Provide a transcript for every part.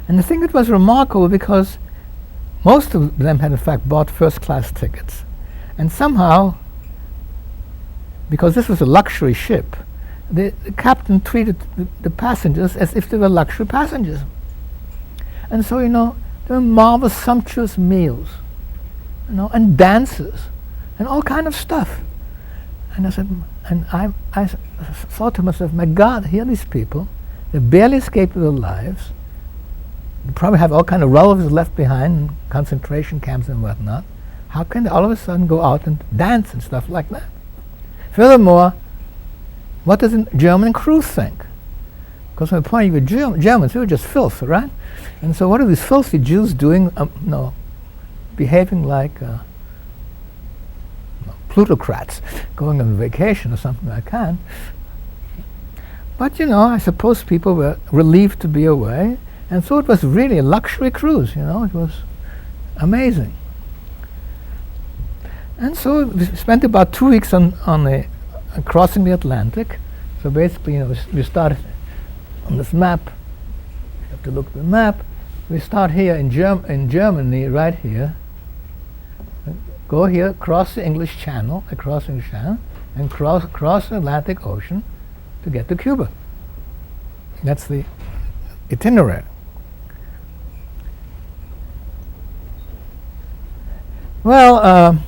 And I think it was remarkable because most of them had in fact bought first-class tickets. And somehow, because this was a luxury ship, the captain treated the passengers as if they were luxury passengers. And so, there were marvelous, sumptuous meals, and dances, and all kind of stuff. And I said, and I thought to myself, my God, here are these people, they barely escaped with their lives. They probably have all kind of relatives left behind in concentration camps and whatnot. How can they all of a sudden go out and dance and stuff like that? Furthermore, what does a German crew think? Because from the point of view of Germans, they were just filth, right? And so what are these filthy Jews doing, behaving like plutocrats, going on vacation or something like that? But, I suppose people were relieved to be away, and so it was really a luxury cruise, it was amazing. And so we spent about 2 weeks on crossing the Atlantic. So basically, we started on this map. You have to look at the map. We start here in Germany, right here. Go here, cross the English Channel, and cross the Atlantic Ocean to get to Cuba. That's the itinerary. Well,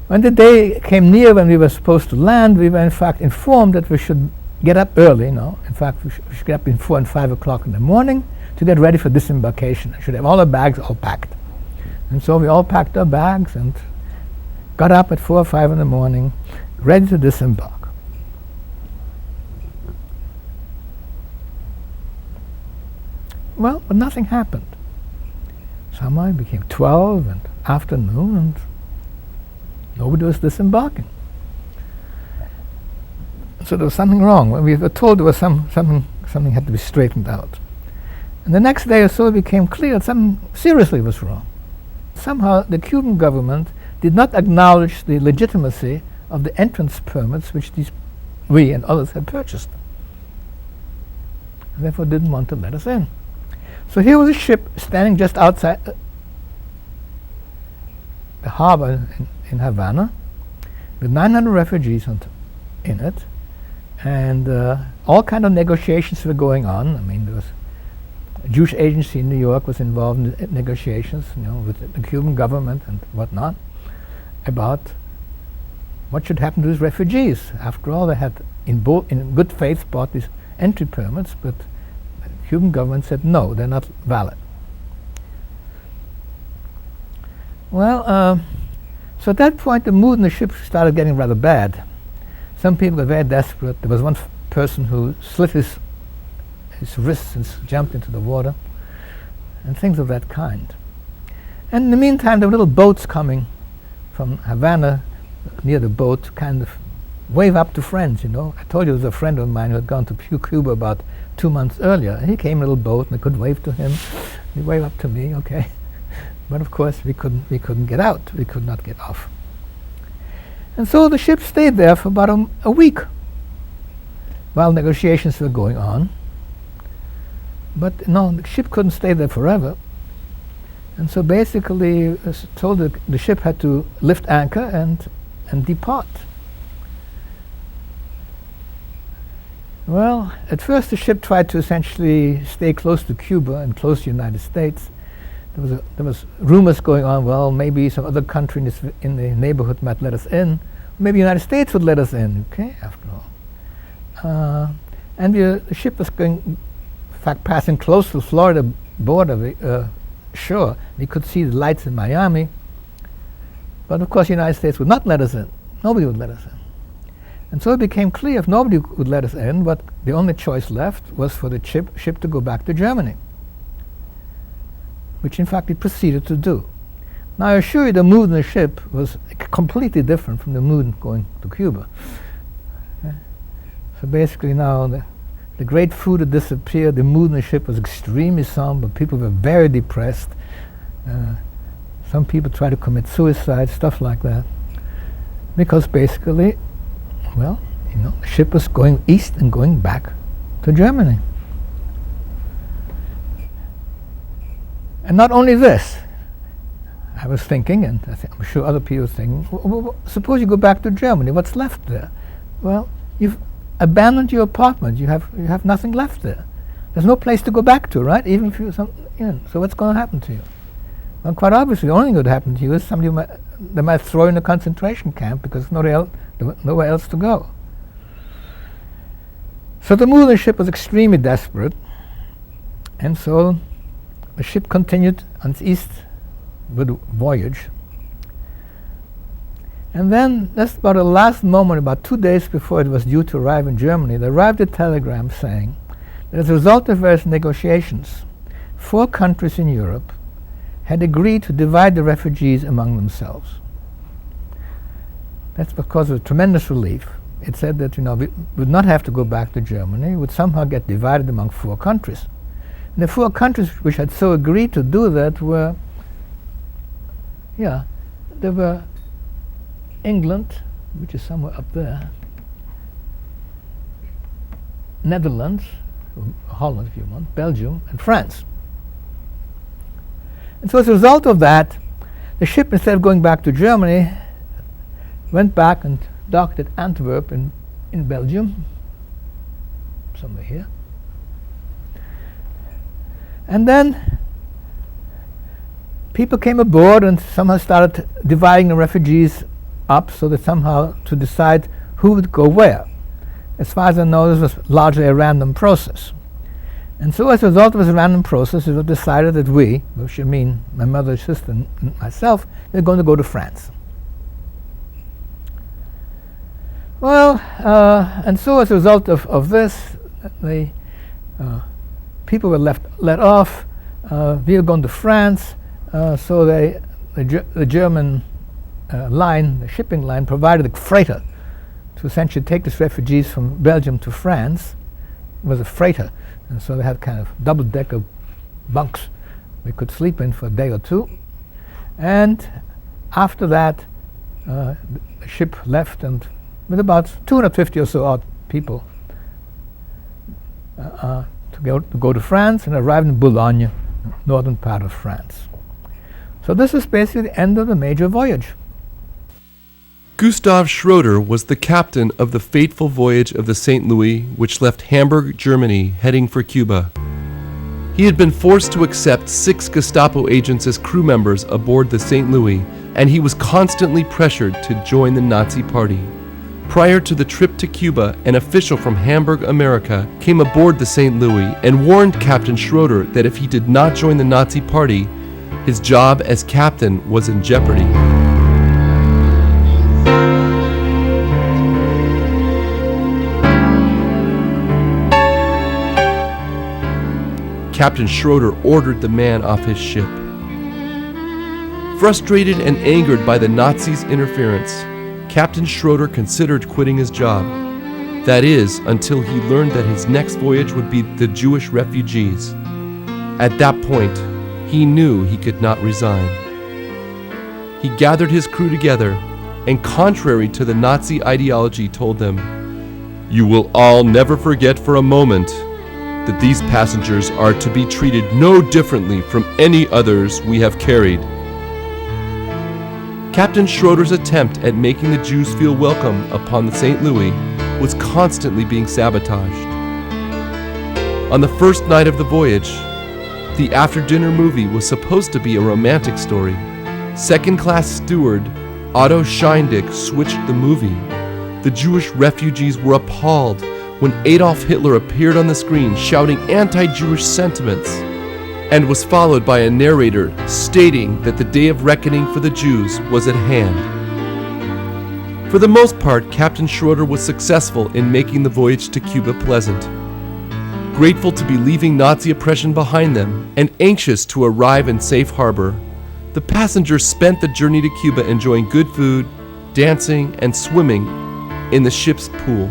when the day came near when we were supposed to land, we were in fact informed that we should get up early. In fact, we should get up in 4 and 5 o'clock in the morning to get ready for disembarkation. We should have all our bags all packed. And so we all packed our bags and got up at 4 or 5 in the morning, ready to disembark. Well, but nothing happened. Somehow it became 12 and afternoon, and nobody was disembarking. So there was something wrong. We were told there was something had to be straightened out. And the next day or so it became clear that something seriously was wrong. Somehow the Cuban government did not acknowledge the legitimacy of the entrance permits which we and others had purchased. And therefore didn't want to let us in. So here was a ship standing just outside the harbor in Havana with 900 refugees in it, and all kind of negotiations were going on. I mean, there was a Jewish agency in New York was involved in the negotiations, with the Cuban government and whatnot, about what should happen to these refugees. After all, they had in good faith bought these entry permits, but the Cuban government said no, they're not valid. Well, so at that point the mood in the ship started getting rather bad. Some people got very desperate. There was one person who slit his wrists and jumped into the water, and things of that kind. And in the meantime, there were little boats coming from Havana near the boat to kind of wave up to friends, I told you there was a friend of mine who had gone to Cuba about 2 months earlier, and he came in a little boat, and I could wave to him. He waved up to me, okay. But of course, we couldn't get out. We could not get off. And so the ship stayed there for about a week while negotiations were going on. But no, the ship couldn't stay there forever. And so basically, I was told that the ship had to lift anchor and depart. Well, at first the ship tried to essentially stay close to Cuba and close to the United States. There was rumors going on, well, maybe some other country in the neighborhood might let us in. Maybe the United States would let us in, okay, after all. And the ship was going, in fact, passing close to the Florida border shore. We could see the lights in Miami. But of course, the United States would not let us in. Nobody would let us in. And so it became clear if nobody would let us in, but the only choice left was for the ship to go back to Germany, which in fact it proceeded to do. Now I assure you the mood in the ship was completely different from the mood going to Cuba. So basically now the great food had disappeared, the mood in the ship was extremely somber, people were very depressed, some people tried to commit suicide, stuff like that, because basically, well, the ship was going east and going back to Germany. And not only this, I was thinking, and I'm sure other people are thinking, suppose you go back to Germany, what's left there? Well, you've abandoned your apartment. You have nothing left there. There's no place to go back to, right? Even if so what's going to happen to you? Well, quite obviously, the only thing that would happen to you is they might throw you in a concentration camp because there was nowhere else to go. So the mood of the ship was extremely desperate, and so the ship continued on its eastward voyage. And then, just about the last moment, about 2 days before it was due to arrive in Germany, there arrived a telegram saying that as a result of various negotiations, 4 countries in Europe had agreed to divide the refugees among themselves. That's because of tremendous relief. It said that we would not have to go back to Germany. We would somehow get divided among 4 countries. And the 4 countries which had so agreed to do that were, there were England, which is somewhere up there, Netherlands, Holland if you want, Belgium, and France. And so as a result of that, the ship, instead of going back to Germany, went back and docked at Antwerp in Belgium, somewhere here. And then people came aboard and somehow started dividing the refugees up so that somehow to decide who would go where. As far as I know, this was largely a random process. And so as a result of this random process, it was decided that we, which I mean my mother, sister, and myself, were going to go to France. Well, and so as a result of this, the people were let off. We were going to France, so the German line, the shipping line, provided a freighter to essentially take these refugees from Belgium to France. It was a freighter, and so they had kind of double-decker bunks we could sleep in for a day or 2. And after that, the ship left, and with about 250 or so odd people to go to France, and arrived in Boulogne, northern part of France. So this is basically the end of the major voyage. Gustav Schroeder was the captain of the fateful voyage of the St. Louis, which left Hamburg, Germany, heading for Cuba. He had been forced to accept 6 Gestapo agents as crew members aboard the St. Louis, and he was constantly pressured to join the Nazi Party. Prior to the trip to Cuba, an official from Hamburg, America, came aboard the St. Louis and warned Captain Schroeder that if he did not join the Nazi Party, his job as captain was in jeopardy. Captain Schroeder ordered the man off his ship. Frustrated and angered by the Nazis' interference, Captain Schroeder considered quitting his job. That is, until he learned that his next voyage would be the Jewish refugees. At that point, he knew he could not resign. He gathered his crew together and, contrary to the Nazi ideology, told them, "You will all never forget for a moment that these passengers are to be treated no differently from any others we have carried." Captain Schroeder's attempt at making the Jews feel welcome upon the St. Louis was constantly being sabotaged. On the first night of the voyage, the after-dinner movie was supposed to be a romantic story. Second-class steward Otto Scheindick switched the movie. The Jewish refugees were appalled when Adolf Hitler appeared on the screen shouting anti-Jewish sentiments, and was followed by a narrator stating that the day of reckoning for the Jews was at hand. For the most part, Captain Schroeder was successful in making the voyage to Cuba pleasant. Grateful to be leaving Nazi oppression behind them and anxious to arrive in safe harbor, the passengers spent the journey to Cuba enjoying good food, dancing, and swimming in the ship's pool.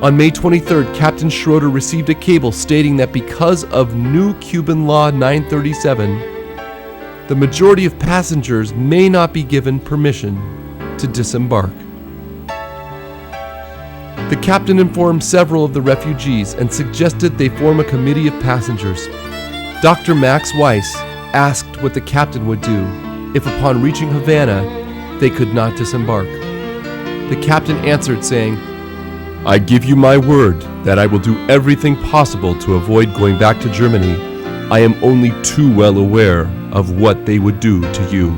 On May 23rd, Captain Schroeder received a cable stating that because of new Cuban Law 937, the majority of passengers may not be given permission to disembark. The captain informed several of the refugees and suggested they form a committee of passengers. Dr. Max Weiss asked what the captain would do if upon reaching Havana they could not disembark. The captain answered saying, "I give you my word that I will do everything possible to avoid going back to Germany. I am only too well aware of what they would do to you."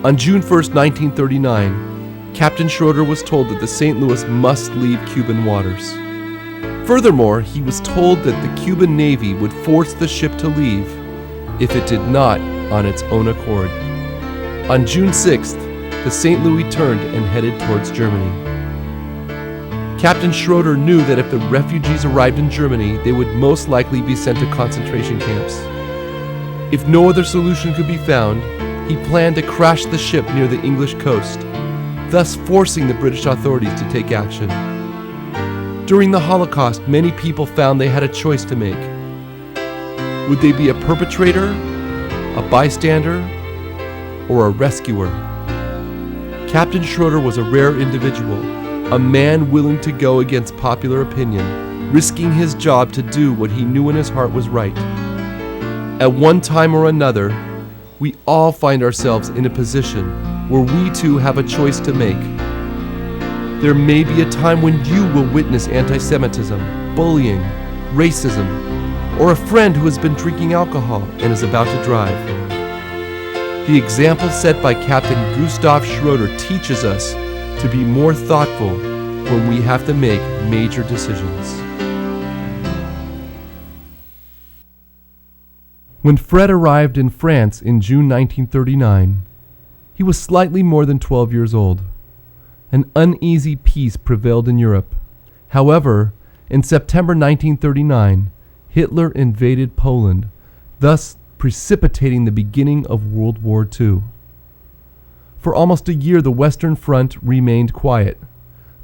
On June 1st, 1939, Captain Schroeder was told that the St. Louis must leave Cuban waters. Furthermore, he was told that the Cuban Navy would force the ship to leave if it did not on its own accord. On June 6th, the St. Louis turned and headed towards Germany. Captain Schroeder knew that if the refugees arrived in Germany, they would most likely be sent to concentration camps. If no other solution could be found, he planned to crash the ship near the English coast, thus forcing the British authorities to take action. During the Holocaust, many people found they had a choice to make. Would they be a perpetrator, a bystander, or a rescuer? Captain Schroeder was a rare individual, a man willing to go against popular opinion, risking his job to do what he knew in his heart was right. At one time or another, we all find ourselves in a position where we too have a choice to make. There may be a time when you will witness anti-Semitism, bullying, racism, or a friend who has been drinking alcohol and is about to drive. The example set by Captain Gustav Schroeder teaches us to be more thoughtful when we have to make major decisions. When Fred arrived in France in June 1939, he was slightly more than 12 years old. An uneasy peace prevailed in Europe. However, in September 1939, Hitler invaded Poland, thus precipitating the beginning of World War II. For almost a year, the Western Front remained quiet,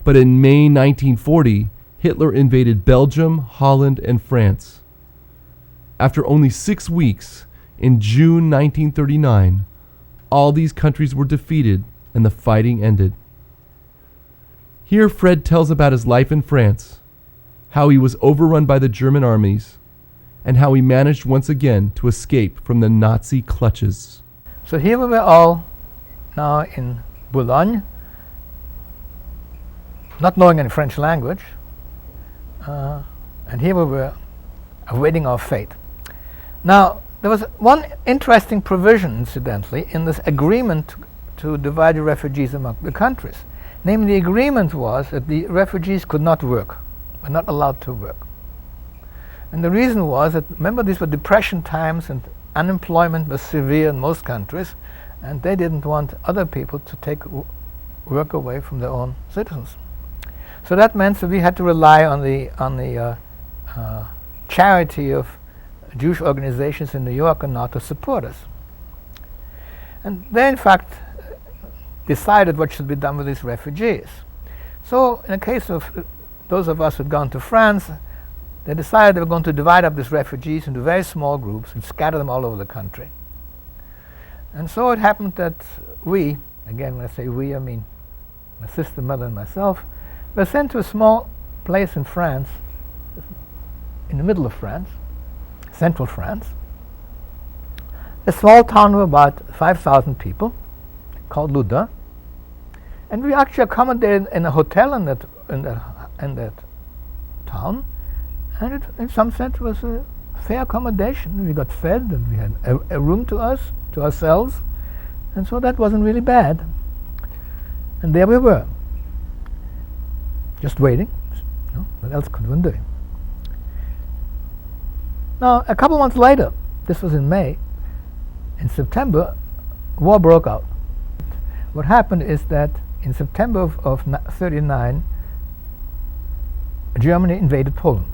but in May 1940, Hitler invaded Belgium, Holland, and France. After only 6 weeks, in June 1939, all these countries were defeated and the fighting ended. Here Fred tells about his life in France, how he was overrun by the German armies, and how he managed once again to escape from the Nazi clutches. So here we were all now in Boulogne, not knowing any French language, and here we were awaiting our fate. Now, there was one interesting provision, incidentally, in this agreement to divide the refugees among the countries. Namely, the agreement was that the refugees could not work, were not allowed to work. And the reason was that, remember, these were depression times and unemployment was severe in most countries, and they didn't want other people to take work away from their own citizens. So that meant that we had to rely on the charity of Jewish organizations in New York and now to support us. And they, in fact, decided what should be done with these refugees. So in the case of those of us who had gone to France, they decided they were going to divide up these refugees into very small groups and scatter them all over the country. And so it happened that we, again when I say we, I mean my sister, mother, and myself, were sent to a small place in France, in the middle of France, central France, a small town of about 5,000 people, called Loudun, and we actually accommodated in a hotel in that town, and it, in some sense, was a fair accommodation. We got fed, and we had a room to ourselves, and so that wasn't really bad. And there we were, just waiting. What else could one do? Now, a couple months later, this was in May, in September, war broke out. What happened is that in September of 1939, Germany invaded Poland.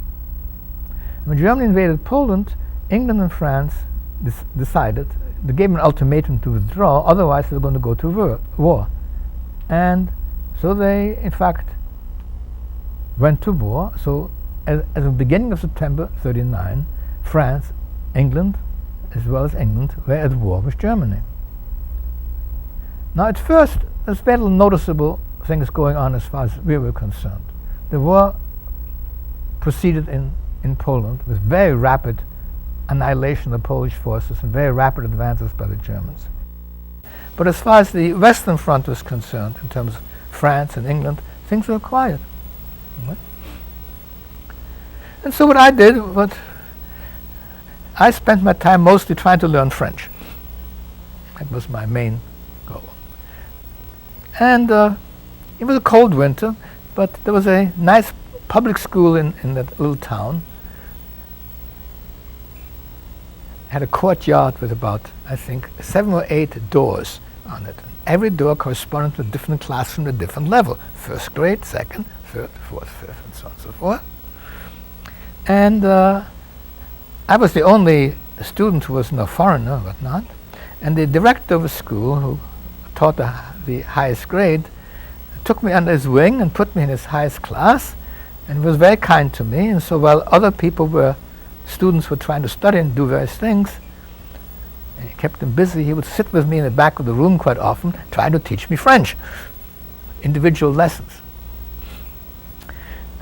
When Germany invaded Poland, England and France decided, they gave an ultimatum to withdraw, otherwise they were going to go to war. And so they, in fact, went to war. So at the beginning of September 1939, France, England, as well as England, were at war with Germany. Now, at first, there's very little noticeable things going on as far as we were concerned. The war proceeded in Poland with very rapid annihilation of the Polish forces and very rapid advances by the Germans. But as far as the Western Front was concerned, in terms of France and England, things were quiet. And so what I did, I spent my time mostly trying to learn French. That was my main goal. And it was a cold winter, but there was a nice public school in that little town. It had a courtyard with about, I think, 7 or 8 doors on it. Every door corresponded to a different classroom at a different level. First grade, second, third, fourth, fifth, and so on and so forth. And I was the only student who was no foreigner or whatnot. And the director of the school, who taught the highest grade, took me under his wing and put me in his highest class, and was very kind to me. And so while other students were trying to study and do various things, and he kept them busy, he would sit with me in the back of the room quite often, trying to teach me French, individual lessons.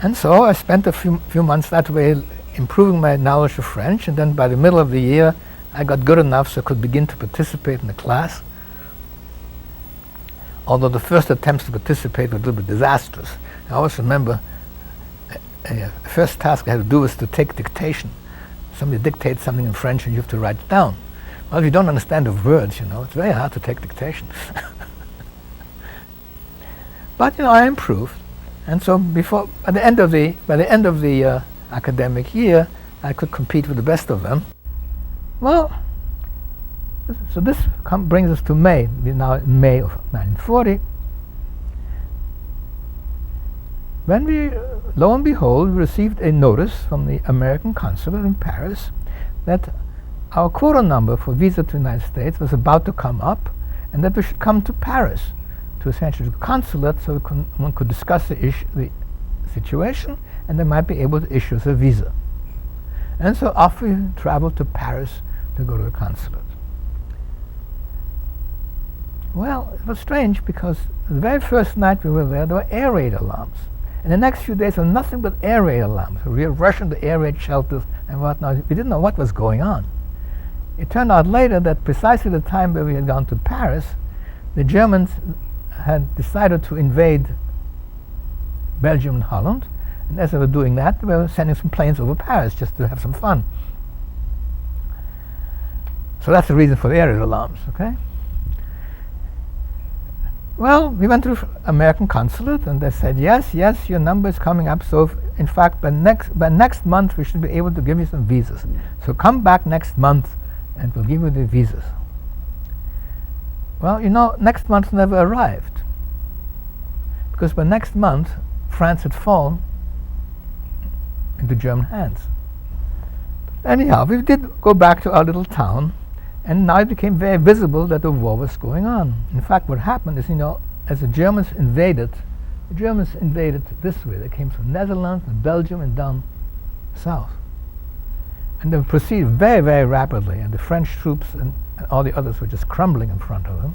And so I spent a few months that way improving my knowledge of French, and then by the middle of the year I got good enough so I could begin to participate in the class. Although the first attempts to participate were a little bit disastrous. I always remember the first task I had to do was to take dictation. Somebody dictates something in French and you have to write it down. Well, if you don't understand the words, it's very hard to take dictation. But I improved. And so by the end of the academic year, I could compete with the best of them. Well, so this brings us to May. We're now in May of 1940. When we, lo and behold, received a notice from the American consulate in Paris that our quota number for visa to the United States was about to come up, and that we should come to Paris, to essentially the consulate, so one could discuss the situation, and they might be able to issue us a visa. And so off we traveled to Paris to go to the consulate. Well, it was strange because the very first night we were there were air raid alarms. And the next few days were nothing but air raid alarms. We were rushing to air raid shelters and whatnot. We didn't know what was going on. It turned out later that precisely the time where we had gone to Paris, the Germans had decided to invade Belgium and Holland. And as they were doing that, they were sending some planes over Paris just to have some fun. So that's the reason for the air raid alarms, okay? Well, we went to the American consulate, and they said, yes, your number is coming up. So, in fact, by next month, we should be able to give you some visas. So come back next month, and we'll give you the visas. Well, next month never arrived, because by next month, France had fallen into German hands. Anyhow, we did go back to our little town. And now it became very visible that the war was going on. In fact, what happened is, as the Germans invaded this way. They came from Netherlands and Belgium and down south. And they proceeded very, very rapidly, and the French troops and all the others were just crumbling in front of them.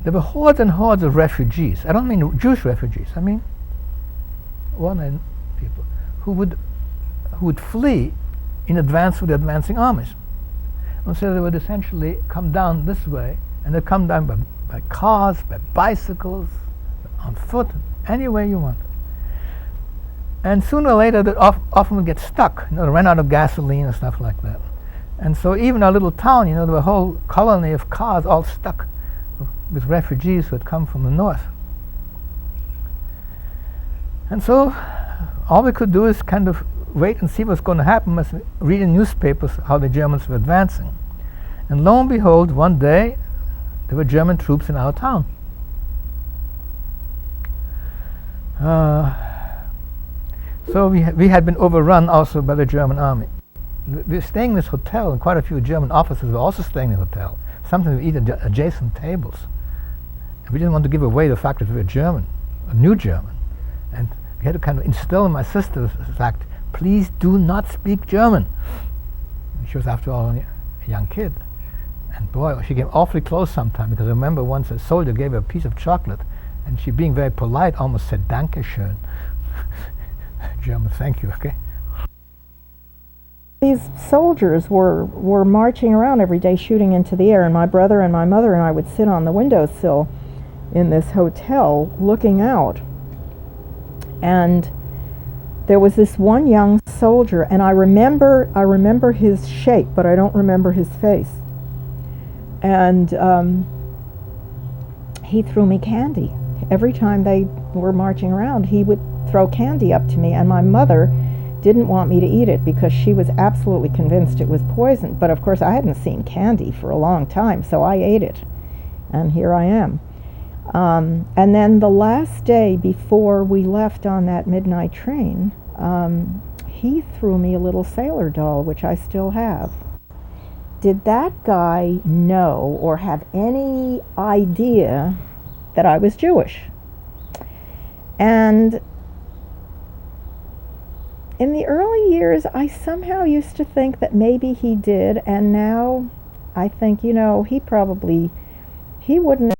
There were hordes and hordes of refugees. I don't mean Jewish refugees. I mean one people who would flee in advance of the advancing armies. And so they would essentially come down this way, and they'd come down by cars, by bicycles, on foot, any way you want. And sooner or later, they often would get stuck. They ran out of gasoline and stuff like that. And so even our little town, there were a whole colony of cars all stuck with refugees who had come from the north. And so all we could do is kind of wait and see what's going to happen, as read in newspapers how the Germans were advancing. And lo and behold, one day there were German troops in our town. So we had been overrun also by the German army. We were staying in this hotel, and quite a few German officers were also staying in the hotel. Sometimes we eat at adjacent tables. And we didn't want to give away the fact that we were German, a new German. And we had to kind of instill in my sister the fact, please do not speak German. She was, after all, only a young kid. And boy, she came awfully close sometime, because I remember once a soldier gave her a piece of chocolate, and she, being very polite, almost said, Danke schön. German, thank you, okay? These soldiers were marching around every day shooting into the air, and my brother and my mother and I would sit on the windowsill in this hotel looking out. And there was this one young soldier, and I remember his shape, but I don't remember his face. And he threw me candy. Every time they were marching around, he would throw candy up to me, and my mother didn't want me to eat it because she was absolutely convinced it was poison. But of course I hadn't seen candy for a long time, so I ate it, and here I am. And then the last day before we left on that midnight train, he threw me a little sailor doll, which I still have. Did that guy know or have any idea that I was Jewish? And in the early years, I somehow used to think that maybe he did, and now I think, he wouldn't